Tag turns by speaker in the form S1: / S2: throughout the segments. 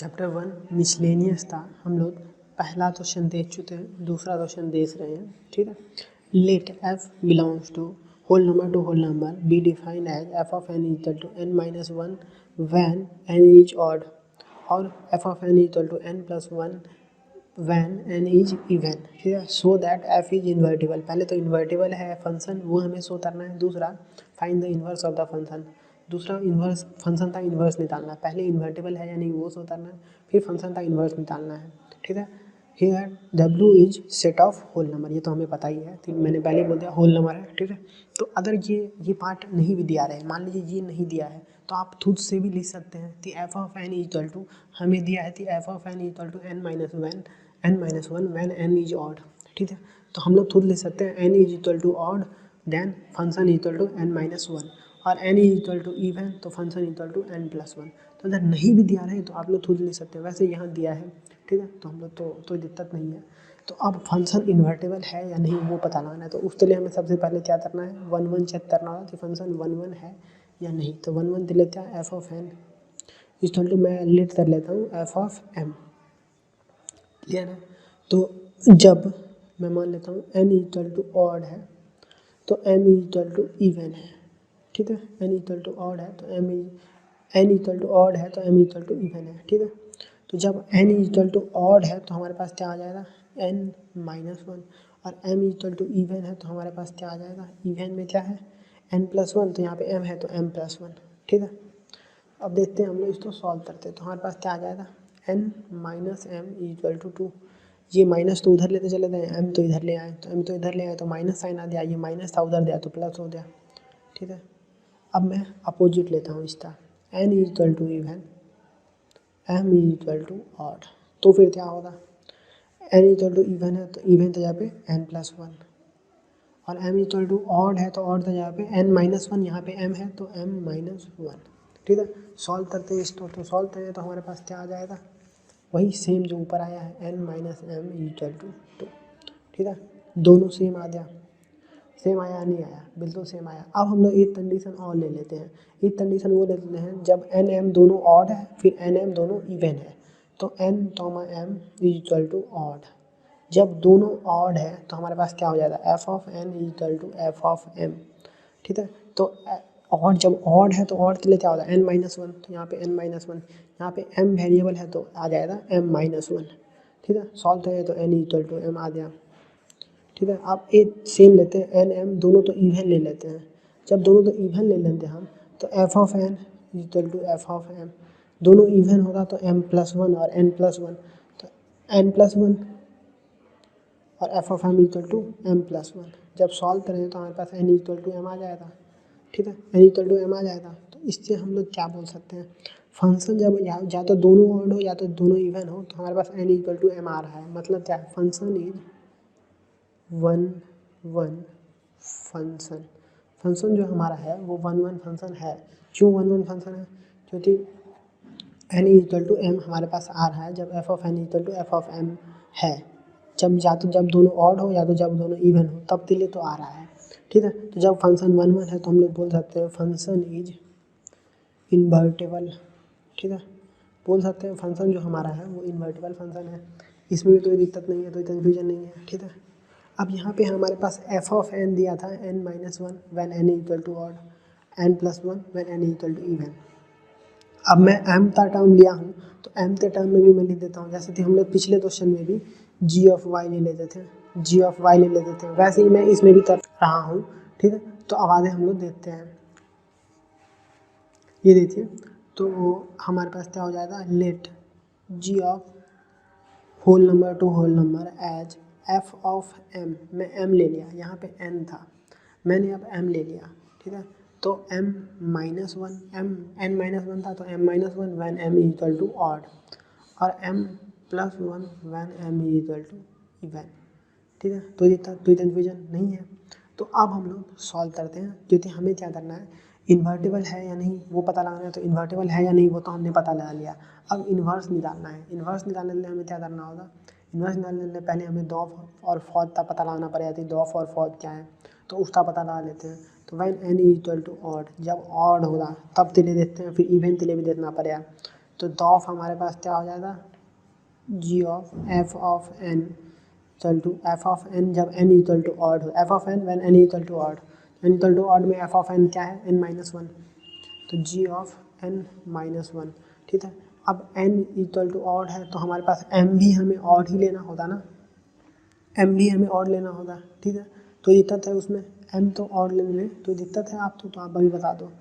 S1: Chapter 1 miscellaneous था। हम लोग पहला क्वेश्चन देख चुके हैं, दूसरा क्वेश्चन देख रहे हैं। ठीक है। Let F belongs to whole number be defined as F of N equal to N minus one when N is odd और F of N equal to N plus one when N is even. ठीक है। So that F is invertible. पहले तो invertible है function, वो हमें show करना है। दूसरा find the inverse of the function. दूसरा इन्वर्स फंक्शन का इन्वर्स निकालना है। पहले इन्वर्टिबल है या नहीं वो शो करना है, फिर फंक्शन का इन्वर्स निकालना है। ठीक है। Here W is set of whole number, ये तो हमें पता ही है, तो मैंने पहले बोल दिया होल नंबर है। ठीक है। तो अगर ये पार्ट नहीं भी दिया रहे, मान लीजिए ये नहीं दिया है, तो आप खुद से भी लिख सकते हैं कि F of N equal to, हमें दिया है कि F of N equal to N minus one when N is odd. ठीक है। तो हम लोग खुद लिख सकते हैं N is equal to odd then function equal to N minus one, और N is equal to even तो function equal to N plus one. तो अगर नहीं भी दिया रहे तो आप लोग खुद लिख सकते हैं, वैसे यहाँ दिया है। ठीक है। तो हम लोग तो कोई दिक्कत नहीं है। तो अब फंक्शन इन्वर्टेबल है या नहीं वो पता लगाना है, तो उसके लिए हमें सबसे पहले क्या करना है, वन चेक करना होगा कि फंक्शन वन है या नहीं। तो वन दे लेते हैं F of N equal to, मैं लेट कर लेता हूँ एफ ऑफ एम, क्लियर है। तो जब मैं मान लेता हूँ एन इक्वल टू ऑड है तो एम इक्वल टू इवन है। ठीक है। एन इक्वल टू ऑड है तो एन इक्वल टू ऑड है तो एम इक्वल टू इवन है। ठीक है। तो जब एन इक्वल टू ऑड है तो हमारे पास क्या आ जाएगा, एन माइनस वन, और एम इक्वल टू इवन है तो हमारे पास क्या आ जाएगा, इवन में क्या है एन प्लस वन, तो यहाँ पे एम है तो एम प्लस वन। ठीक है। अब देखते हैं हम लोग इसको सॉल्व करते हैं, तो हमारे पास क्या आ जाएगा, N minus M equal to two. ये माइनस तो उधर लेते चले गए, एम तो इधर ले आए, तो एम तो इधर ले आए तो माइनस साइन आ गया, ये माइनस था उधर दिया तो प्लस हो गया। ठीक है। अब मैं अपोजिट लेता हूँ इसका, N equal to even M equal to odd, तो फिर क्या होगा, एन इक्वल टू इवन है तो इवन तो यहाँ पे एन प्लस वन, और एम इक्वल टू ऑड है तो ऑड तो यहाँ पे एन माइनस वन, यहाँ पे एम है तो एम माइनस वन। ठीक है। सॉल्व करते हैं इसको, तो सॉल्व करें तो हमारे पास क्या आ जाएगा, वही सेम जो ऊपर आया है N minus M equal to two. ठीक है। दोनों सेम आ गया, सेम आया नहीं आया, बिल्कुल सेम आया। अब हम लोग एक कंडीशन और ले लेते हैं, एक कंडीशन वो ले लेते हैं जब एन एम दोनों ऑड है फिर एन एम दोनों इवन है, तो N comma M equal to odd. जब दोनों ऑड है तो हमारे पास क्या हो जाएगा, F of N equal to F of M. ठीक है। तो ऑड जब ऑड है तो ऑड के लिए क्या होगा, एन माइनस वन, तो यहाँ पे एन माइनस वन, यहाँ पे एम वेरिएबल है तो आ जाएगा एम माइनस वन। ठीक है। सॉल्व करें तो एन इक्वल टू एम आ गया। ठीक है। आप एक सेम लेते हैं एन एम दोनों तो इवन ले लेते हैं, जब दोनों तो इवन ले लेते हैं हम तो F of N equal to F of M, दोनों इवन होगा तो एम प्लस वन और एन प्लस वन, तो एन प्लस वन और F of M equal to M plus one. जब सॉल्व करें तो हमारे पास एन इक्वल टू एम आ जाएगा। ठीक है। एन इक्वल टू एम आ जाएगा, तो इससे हम लोग क्या बोल सकते हैं, फंक्शन जब या तो दोनों ऑड हो या तो दोनों इवन हो तो हमारे पास एन इक्वल टू एम आ रहा है, मतलब क्या है, function is one one function. Function जो हमारा है वो वन फंक्शन है। क्यों वन फंक्शन है, क्योंकि एन इक्वल टू एम हमारे पास आ रहा है जब F of N equal to F of M है, जब या तो जब दोनों ऑड हो या तो जब दोनों इवन हो तब के लिए तो आ रहा है। ठीक है। तो जब फंक्शन वन है तो हम लोग बोल सकते हैं फंक्शन इज इन्वर्टेबल। ठीक है। बोल सकते हैं फंक्शन जो हमारा है वो इन्वर्टेबल फंक्शन है, इसमें भी कोई दिक्कत नहीं है, कोई कन्फ्यूजन नहीं है। ठीक है। अब यहाँ पे हमारे पास एफ ऑफ एन दिया था N minus one when N equal to odd, N plus one when N equal to even. अब मैं एम का टर्म लिया हूँ तो एम के टर्म में भी मैं लिख देता हूँ, जैसे कि हम लोग पिछले क्वेश्चन में भी जी ऑफ वाई ले लेते थे, जी ऑफ वाई ले लेते थे, वैसे ही मैं इसमें भी कर रहा हूँ। ठीक है। तो अब आगे हम लोग देखते हैं, ये देखिए, तो हमारे पास क्या हो जाएगा, let G of whole number to whole number as F of M, मैं एम ले लिया, यहाँ पे एन था, मैंने अब एम ले लिया। ठीक है। तो M minus one, M N minus one था तो M minus one when M equal to odd, और M plus one when M equal to even. ठीक है। तो ये कोई कन्फ्यूजन नहीं है। तो अब हम लोग सॉल्व करते हैं, क्योंकि हमें क्या करना है, इन्वर्टेबल है या नहीं वो पता लगाना है। तो इन्वर्टेबल है या नहीं वो तो हमने पता लगा लिया, अब इन्वर्स निकालना है। इन्वर्स निकालने के लिए हमें क्या करना होगा, इन्वर्स निकालने के लिए पहले हमें डॉफ और फॉर्थ का पता लगाना पड़ेगा कि डॉफ और फॉर्थ क्या है, तो उसका पता लगा लेते हैं। तो when N equal to odd, जब ऑड होगा तब के लिए देखते हैं, फिर इवन के लिए भी देखना पड़ेगा। तो दॉफ हमारे पास क्या हो जाएगा, G of F of N equal to F of N जब एन इक्वल टू ऑड हो, F of N when N equal to odd, N equal to odd में एफ ऑफ एन क्या है, एन माइनस वन, तो G of N minus one. ठीक है, अब N equal to odd है तो हमारे पास एम भी हमें ऑड ही लेना होता ना, एम भी हमें ऑड लेना होगा। ठीक है, तो दिक्कत है उसमें, एम तो ऑड लेने में तो दिक्कत है आपको, तो आप अभी बता दो,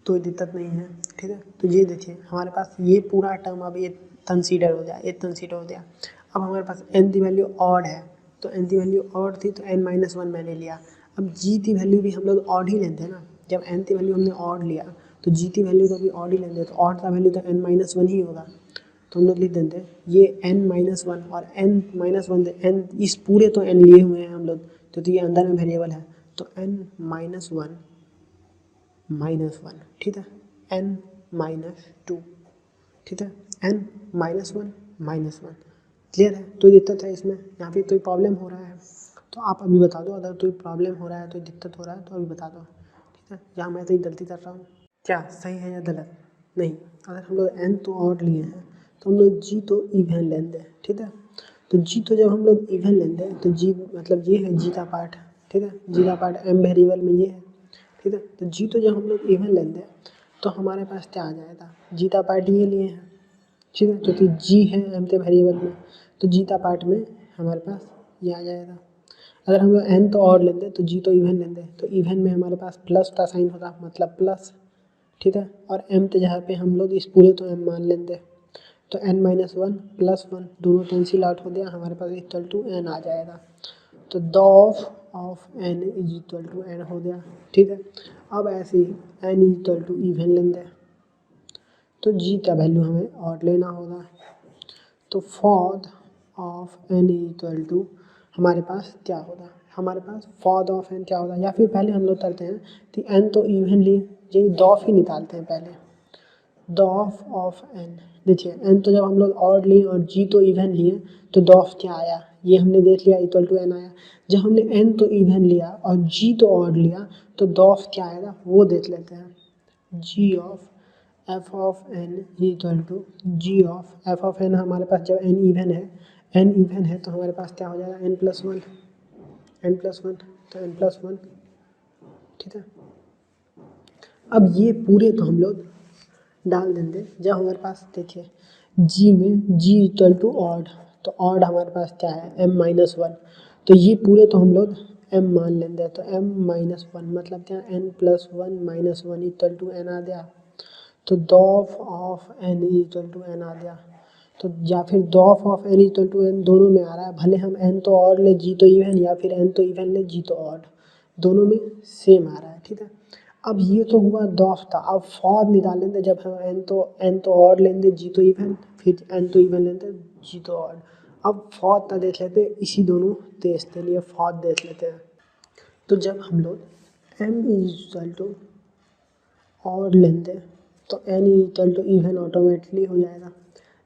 S1: कोई दिक्कत नहीं है। ठीक है, तो ये देखिए हमारे पास ये पूरा टर्म अब ये कंसीडर हो जाए, ये कंसीडर हो गया। अब हमारे पास एन की वैल्यू ऑड है, तो एन की वैल्यू ऑड थी तो एन माइनस वन मैंने लिया। अब जी की वैल्यू भी हम लोग ऑड ही लेते हैं ना, जब एन की वैल्यू हमने ऑड लिया तो जी की वैल्यू तो अभी ऑड ही लेते हैं, तो ऑड का वैल्यू तो एन माइनस वन ही होगा। तो हम लोग लिख देते हैं ये एन माइनस वन और एन माइनस वन, एन इस पूरे तो एन लिए हुए हैं हम लोग, तो ये अंदर में वेरिएबल है, तो N minus one minus one. ठीक है, एन माइनस टू, ठीक है, N minus one minus one. Clear है, तो दिक्कत है इसमें, यहाँ पे कोई प्रॉब्लम हो रहा है तो आप अभी बता दो, अगर कोई प्रॉब्लम हो रहा है तो दिक्कत हो रहा है तो अभी बता दो। ठीक है, यहाँ मैं तो ये गलती कर रहा हूँ, क्या सही है या गलत? नहीं, अगर हम लोग एन तो ऑड लिए हैं तो हम लोग जी तो इवन लेंगे। ठीक है, तो जी तो जब हम लोग इवन लेंगे तो जी मतलब ये है जी का पार्ट। ठीक है, जी का पार्ट एम वेरिएबल में ये है। ठीक है, तो जी तो जब हम लोग इवन लेंगे तो हमारे पास क्या आ जाएगा, जी का पार्ट ये लिए हैं। ठीक है, क्योंकि जी है एम के वेरिएबल में, तो जी का पार्ट में हमारे पास ये आ जाएगा। अगर हम लोग एन तो ऑड लेंगे तो जी तो इवन लेंगे, तो इवन में हमारे पास प्लस का साइन होगा, मतलब प्लस। ठीक है, और एम के जगह पे हम लोग इस पूरे तो एम मान लेंगे, तो N minus one plus one दोनों कैंसिल आउट हो गया, हमारे पास इक्वल टू एन आ जाएगा। तो gof of N is equal to N हो गया। ठीक है, अब ऐसे ही N is equal to even लेंगे तो जी का वैल्यू हमें ऑड लेना होगा, तो fog of N is equal to हमारे पास क्या होगा, हमारे पास फॉद ऑफ एन क्या होगा, या फिर पहले हम लोग करते हैं कि एन तो इवन लिए, यही डॉफ ही निकालते हैं पहले, डॉफ ऑफ एन। देखिए एन तो जब हम लोग ऑड लिए और जी तो इवन लिए तो डॉफ क्या आया, ये हमने देख लिया इक्वल टू एन आया। जब हमने एन तो इवन लिया और जी तो ऑड लिया तो डॉफ क्या आएगा वो देख लेते हैं, G of F of N equal to G of F of N. हमारे पास जब एन इवन है, एन इवन है तो हमारे पास क्या हो जाएगा, N plus one, N plus one, तो एन प्लस वन। ठीक है, अब ये पूरे तो हम लोग डाल देंगे, जब हमारे पास देखिए जी में जी इक्वल टू ऑड, तो ऑड हमारे पास क्या है एम माइनस वन, तो ये पूरे तो हम लोग एम मान लेंगे, तो एम माइनस वन मतलब क्या N plus one minus one equal to N आ गया, तो gof of N equal to N आ गया। तो या फिर gof of N equal to N दोनों में आ रहा है, भले हम एन तो ऑड ले जी तो इवन, या फिर एन तो इवन ले जी तो ऑड, दोनों में सेम आ रहा है। ठीक है, अब ये तो हुआ डॉफ था, अब फॉद निकाल लेंगे, जब हम एन तो ऑड लेंगे जी तो इवन, फिर एन तो इवन लेंगे जी तो ऑड। अब फॉद का देख लेते हैं, इसी दोनों तेज के लिए फॉद देख लेते हैं। तो जब हम लोग एम इक्वल टू ऑड लेंगे तो N equal to even automatically हो जाएगा,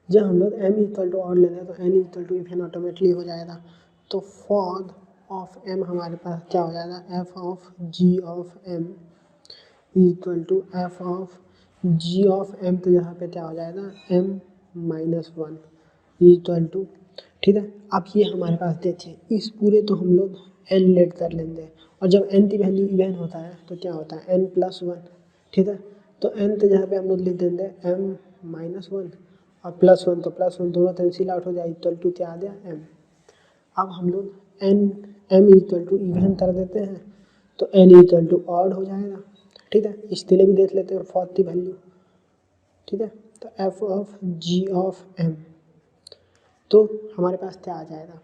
S1: जब हम लोग एम इक्वल टू ऑड लेंगे तो N equal to even automatically हो जाएगा। तो फॉद ऑफ एम हमारे पास क्या हो जाएगा, F of G of M equal to F of G of M, तो यहाँ पे क्या हो जाएगा M minus one equal to. ठीक है, अब ये हमारे पास देखिए इस पूरे तो हम लोग एन लेट कर लेंगे, और जब एन की वैल्यू इवन होता है तो क्या होता है एन प्लस वन। ठीक है, तो एन तो यहाँ पे हम लोग लिख देंगे एम माइनस वन और प्लस वन, तो प्लस वन दोनों कैंसिल आउट हो जाए, इक्वल टू क्या आ गया एम। अब हम लोग एम इक्वल टू इवन कर देते हैं तो एन इक्वल टू ऑड हो जाएगा। ठीक है, इसके लिए भी देख लेते हैं फॉर्थ की वैल्यू। ठीक है, तो F of G of M, तो हमारे पास क्या आ जाएगा,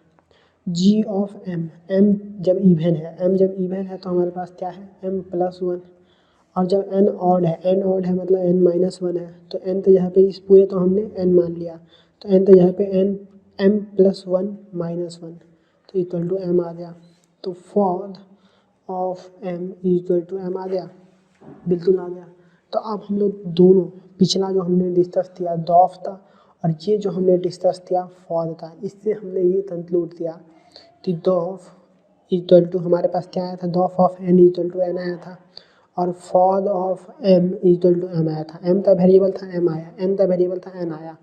S1: जी ऑफ एम, एम जब इवन है, एम जब इवन है तो हमारे पास क्या है एम प्लस वन, और जब एन ऑड है, एन ऑड है मतलब एन माइनस वन है, तो एन तो यहाँ पे इस पूरे तो हमने एन मान लिया, तो एन तो यहाँ पे N M plus one minus one, तो इक्वल टू एम आ गया। तो fog of M equal to M आ गया, बिल्कुल आ गया। तो अब हम लोग दोनों पिछला जो हमने डिस्कस किया डॉफ था, और ये जो हमने डिस्कस किया फॉद था, इससे हमने ये कंक्लूड किया कि डॉफ इक्वल टू हमारे पास क्या आया था, डॉफ of N equal to n आया था, और फॉर of m equal to m आया था, m का वेरिएबल था m आया, n का वेरिएबल था n आया,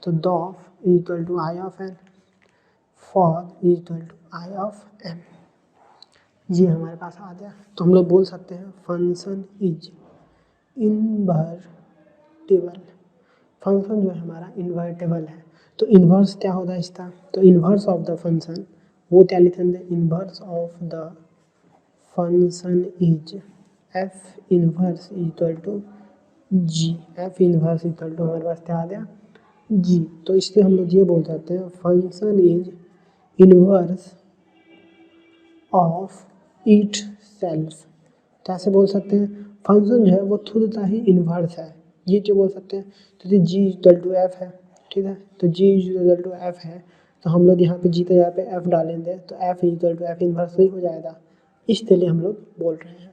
S1: तो दॉफ equal to I of n, फॉर equal to I of m, ये हमारे पास आ गया। तो हम लोग बोल सकते हैं फंक्शन इज इनवर्टिबल, फंक्शन जो है हमारा इन्वर्टेबल है। तो इन्वर्स क्या होता है इसका, तो इन्वर्स ऑफ द फंक्शन वो क्या लिखेंगे, inverse of the function is F inverse equal to G, F inverse equal to हमारे पास क्या आ गया जी। तो इससे हम लोग ये बोल सकते हैं function is inverse of it self. कैसे बोल सकते हैं, फंक्शन जो है वो खुद का ही इन्वर्स है, ये जो बोल सकते हैं। तो जी इक्वल टू एफ है, ठीक है, तो जी इक्वल टू एफ है, तो हम लोग यहाँ पे जी के यहाँ पे एफ डालेंगे तो F equal to F inverse ही हो जाएगा, इसके लिए हम लोग बोल रहे हैं।